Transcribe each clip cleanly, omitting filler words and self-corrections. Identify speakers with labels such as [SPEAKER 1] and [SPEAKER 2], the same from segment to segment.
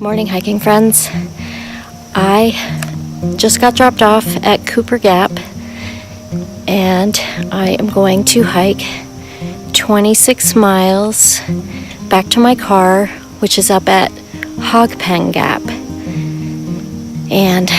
[SPEAKER 1] Morning hiking friends. I just got dropped off at Cooper Gap and I am going to hike 26 miles back to my car, which is up at Hogpen Gap. And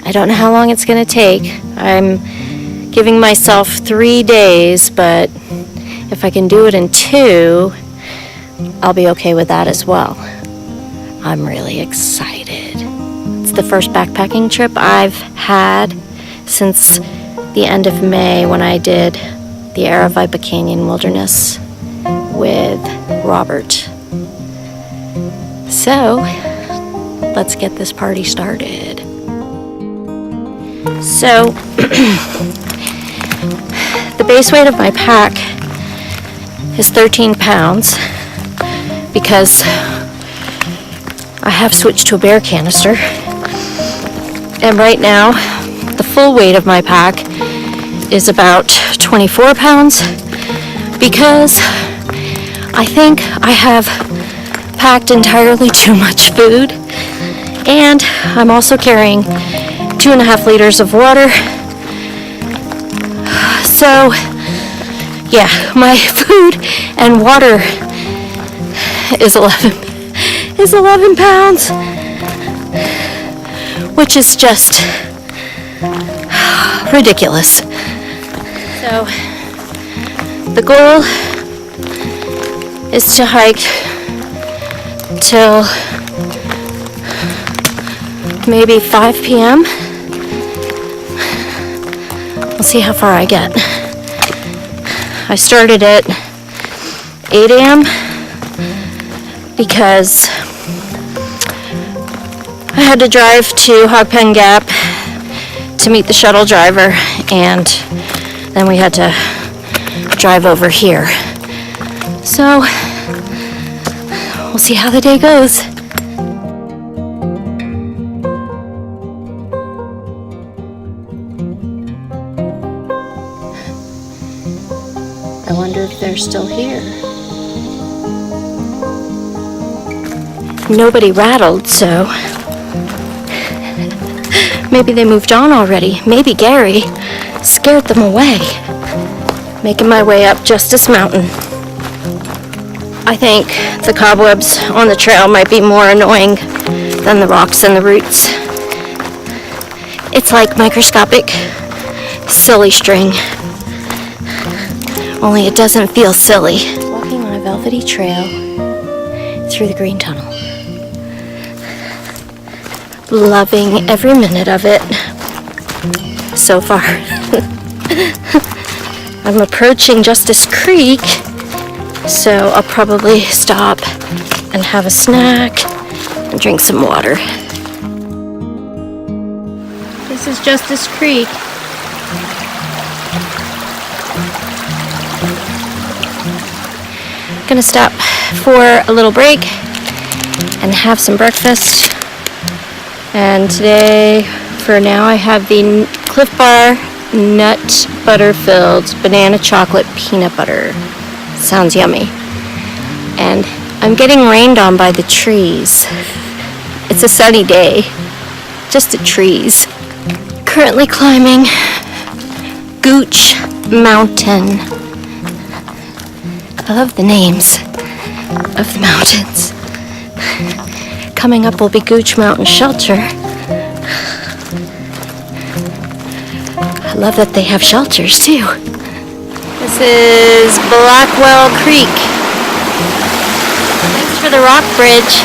[SPEAKER 1] I don't know how long it's going to take. I'm giving myself 3 days, but if I can do it in 2, I'll be okay with that as well. I'm really excited. It's the first backpacking trip I've had since the end of May when I did the Aravaipa Canyon Wilderness with Robert. So, let's get this party started. So, the base weight of my pack is 13 pounds because I have switched to a bear canister, and right now the full weight of my pack is about 24 pounds because I think I have packed entirely too much food, and I'm also carrying 2.5 liters of water. So yeah, my food and water is 11 pounds, which is just ridiculous. So the goal is to hike till maybe 5 p.m. We'll see how far I get. I started at 8 a.m. because I had to drive to Hogpen Gap to meet the shuttle driver, and then we had to drive over here. So, we'll see how the day goes. I wonder if they're still here. Nobody rattled, so maybe they moved on already. Maybe Gary scared them away. Making my way up Justice Mountain. I think the cobwebs on the trail might be more annoying than the rocks and the roots. It's like microscopic silly string, only it doesn't feel silly. Walking on a velvety trail through the green tunnel. Loving every minute of it so far. I'm approaching Justice Creek, so I'll probably stop and have a snack and drink some water. This is Justice Creek. Gonna stop for a little break and have some breakfast. And today, for now, I have the Cliff Bar nut butter filled banana chocolate peanut butter. Sounds yummy. And I'm getting rained on by the trees. It's a sunny day, just the trees. Currently climbing Gooch Mountain. I love the names of the mountains. Coming up will be Gooch Mountain Shelter. I love that they have shelters too. This is Blackwell Creek. Thanks for the rock bridge.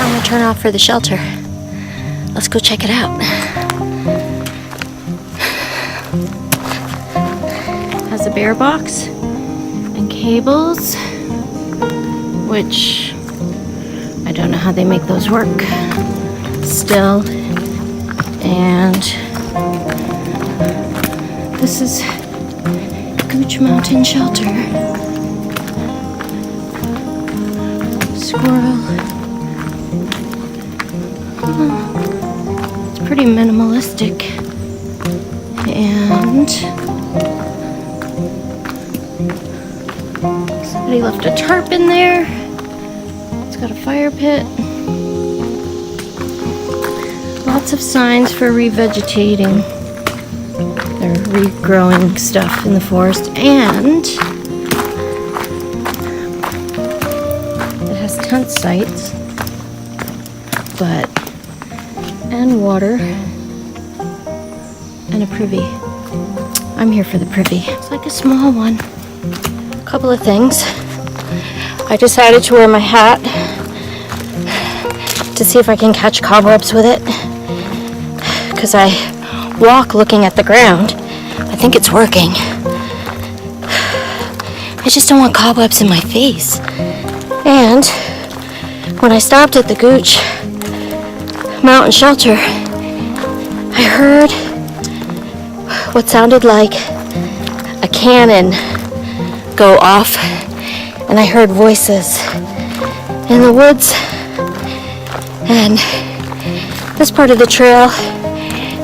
[SPEAKER 1] I'm gonna turn off for the shelter. Let's go check it out. Has a bear box and cables, which I don't know how they make those work still. And this is Gooch Mountain Shelter. Squirrel. Oh, it's pretty minimalistic. And somebody left a tarp in there. It's got a fire pit. Lots of signs for revegetating. They're regrowing stuff in the forest, and it has tent sites, and water, and a privy. I'm here for the privy. It's like a small one. A couple of things. I decided to wear my hat to see if I can catch cobwebs with it, because I walk looking at the ground. I think it's working. I just don't want cobwebs in my face. And when I stopped at the Gooch Mountain Shelter, I heard what sounded like a cannon go off, and I heard voices in the woods. And this part of the trail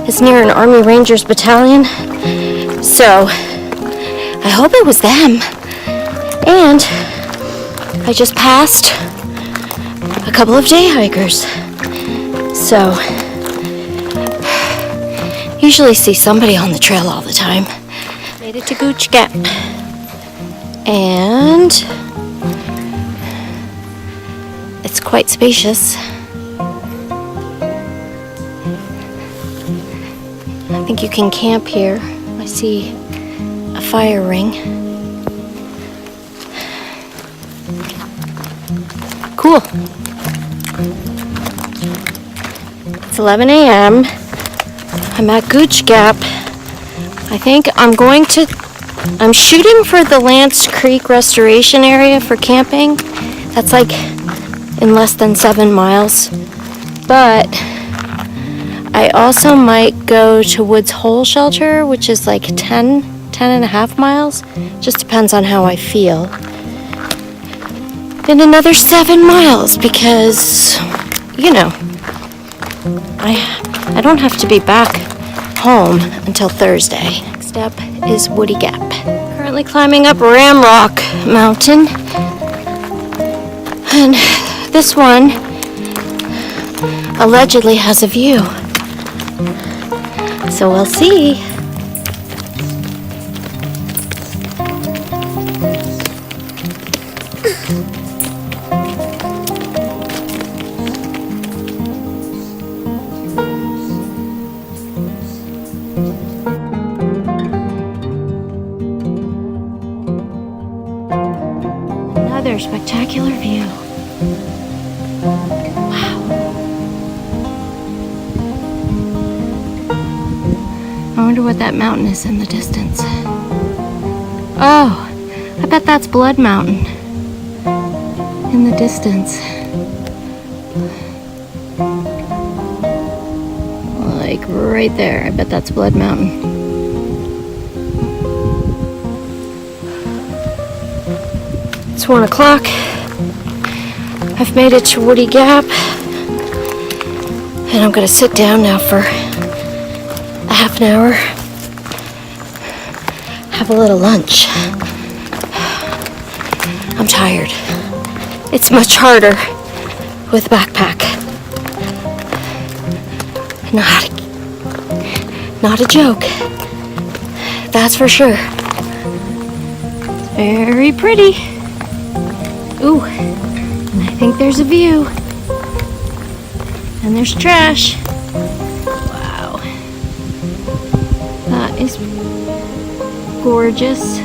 [SPEAKER 1] is near an Army Rangers battalion, so I hope it was them. And I just passed a couple of day hikers, so usually see somebody on the trail all the time. Made it to Gooch Gap, and it's quite spacious. I think you can camp here. I see a fire ring. Cool. It's 11 a.m. I'm at Gooch Gap. I think I'm shooting for the Lance Creek Restoration Area for camping. That's like in less than 7 miles. But I also might go to Woods Hole Shelter, which is like 10 and a half miles. Just depends on how I feel. In another 7 miles, because, you know, I don't have to be back home until Thursday. Next up is Woody Gap. Currently climbing up Ramrock Mountain. And this one allegedly has a view. So we'll see. Another spectacular view. Wow. I wonder what that mountain is in the distance. Oh, I bet that's Blood Mountain in the distance. Like right there, I bet that's Blood Mountain. It's 1 o'clock. I've made it to Woody Gap, and I'm gonna sit down now for a half an hour, have a little lunch. I'm tired. It's much harder with a backpack. Not a joke. That's for sure. Very pretty. Ooh, and I think there's a view. And there's trash. Wow. That is gorgeous.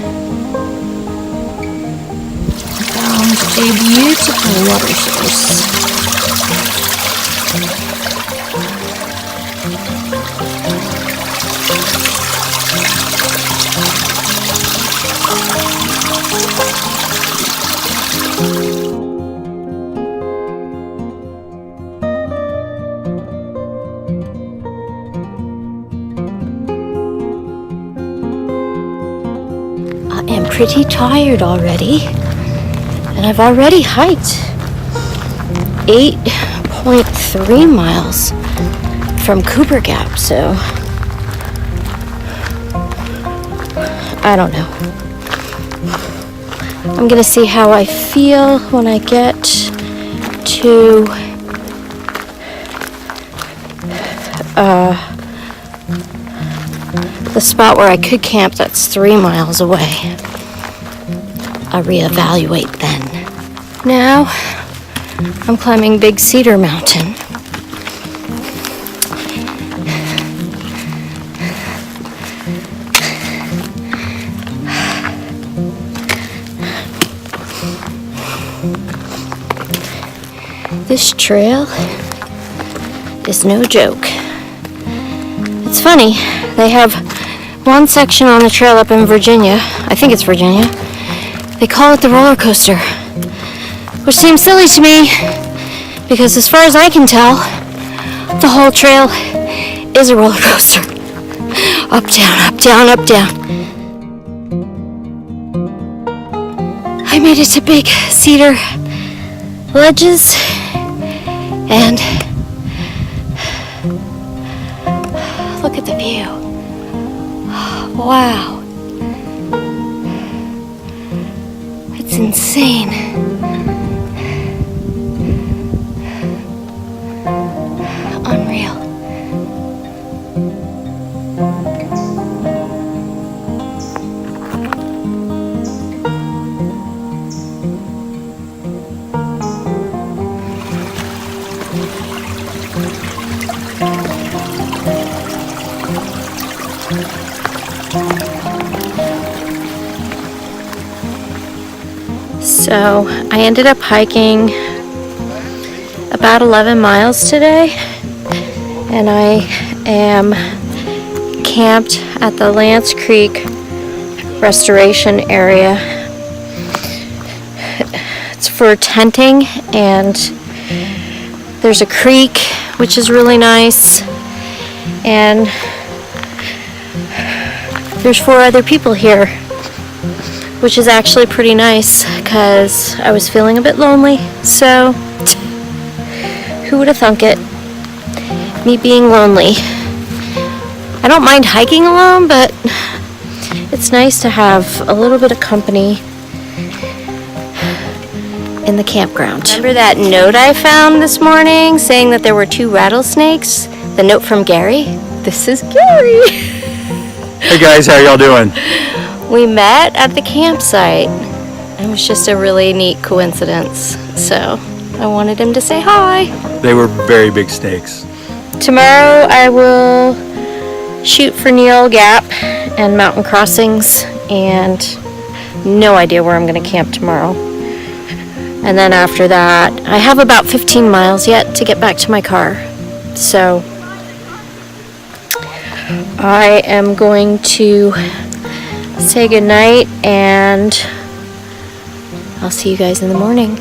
[SPEAKER 1] Found a beautiful water source. I am pretty tired already, and I've already hiked 8.3 miles from Cooper Gap, so I don't know. I'm gonna see how I feel when I get to the spot where I could camp that's 3 miles away, I reevaluate then. Now, I'm climbing Big Cedar Mountain. This trail is no joke. It's funny, they have one section on the trail up in Virginia, I think it's Virginia, they call it the roller coaster, which seems silly to me because as far as I can tell, the whole trail is a roller coaster. Up, down, up, down, up, down. I made it to Big Cedar Ledges and look at the view. Wow. It's insane. Unreal. So I ended up hiking about 11 miles today, and I am camped at the Lance Creek restoration area. It's for tenting, and there's a creek which is really nice, and there's 4 other people here, which is actually pretty nice because I was feeling a bit lonely. So who would have thunk it? Me being lonely. I don't mind hiking alone, but it's nice to have a little bit of company in the campground. Remember that note I found this morning saying that there were 2 rattlesnakes? The note from Gary? This is Gary.
[SPEAKER 2] Hey guys, how y'all doing?
[SPEAKER 1] We met at the campsite. It was just a really neat coincidence. So I wanted him to say hi.
[SPEAKER 2] They were very big snakes.
[SPEAKER 1] Tomorrow I will shoot for Neil Gap and mountain crossings, and no idea where I'm going to camp tomorrow. And then after that, I have about 15 miles yet to get back to my car. So I am going to say goodnight, and I'll see you guys in the morning.